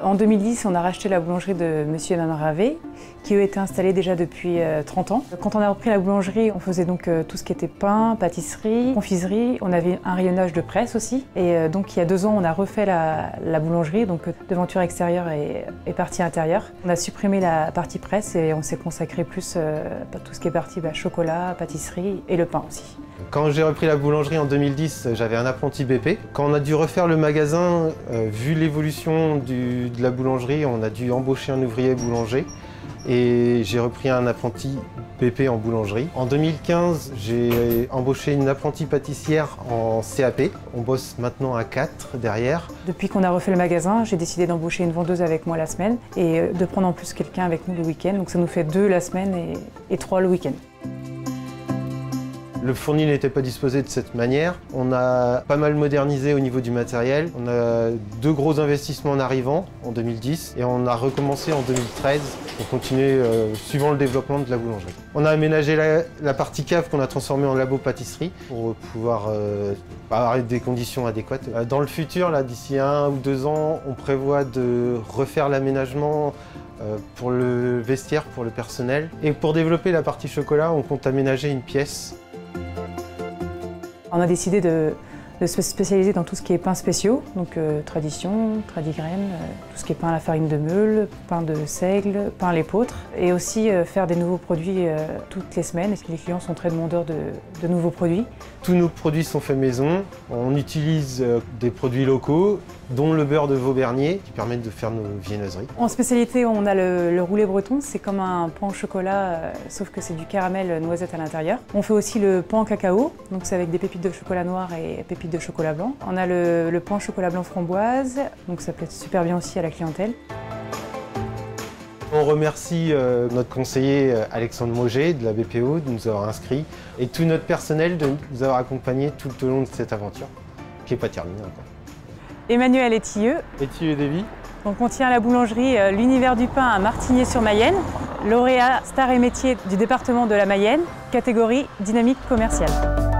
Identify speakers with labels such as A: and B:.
A: En 2010, on a racheté la boulangerie de Monsieur et Madame Ravet, qui eux étaient installés déjà depuis 30 ans. Quand on a repris la boulangerie, on faisait donc tout ce qui était pain, pâtisserie, confiserie. On avait un rayonnage de presse aussi. Et donc il y a 2 ans, on a refait la boulangerie, donc devanture extérieure et partie intérieure. On a supprimé la partie presse et on s'est consacré plus à tout ce qui est partie chocolat, pâtisserie et le pain aussi.
B: Quand j'ai repris la boulangerie en 2010, j'avais un apprenti BP. Quand on a dû refaire le magasin, vu l'évolution de la boulangerie, on a dû embaucher un ouvrier boulanger et j'ai repris un apprenti BP en boulangerie. En 2015, j'ai embauché une apprentie pâtissière en CAP. On bosse maintenant à 4 derrière.
A: Depuis qu'on a refait le magasin, j'ai décidé d'embaucher une vendeuse avec moi la semaine et de prendre en plus quelqu'un avec nous le week-end. Donc ça nous fait 2 la semaine et 3 le week-end.
B: Le fournil n'était pas disposé de cette manière. On a pas mal modernisé au niveau du matériel. On a 2 gros investissements en arrivant en 2010 et on a recommencé en 2013 pour continuer suivant le développement de la boulangerie. On a aménagé la partie cave qu'on a transformée en labo pâtisserie pour pouvoir avoir des conditions adéquates. Dans le futur, d'ici 1 ou 2 ans, on prévoit de refaire l'aménagement pour le vestiaire, pour le personnel. Et pour développer la partie chocolat, on compte aménager une pièce.
A: On a décidé de se spécialiser dans tout ce qui est pains spéciaux, donc tradition, tradigraine, tout ce qui est pain à la farine de meule, pain de seigle, pain à l'épeautre, et aussi faire des nouveaux produits toutes les semaines, parce que les clients sont très demandeurs de nouveaux produits.
B: Tous nos produits sont faits maison, on utilise des produits locaux, dont le beurre de Vaubernier, qui permet de faire nos viennoiseries.
A: En spécialité, on a le roulé breton, c'est comme un pain au chocolat, sauf que c'est du caramel noisette à l'intérieur. On fait aussi le pain au cacao, donc c'est avec des pépites de chocolat noir et pépites de chocolat blanc. On a le pain au chocolat blanc framboise, donc ça plaît super bien aussi à la clientèle.
B: On remercie notre conseiller Alexandre Mauger de la BPO de nous avoir inscrits et tout notre personnel de nous avoir accompagnés tout au long de cette aventure, qui n'est pas terminée encore.
A: Emmanuel Étilleux.
B: Étilleux Davy.
A: Donc on tient à la boulangerie l'univers du pain à Martigné-sur-Mayenne, lauréat Star et Métier du département de la Mayenne, catégorie dynamique commerciale.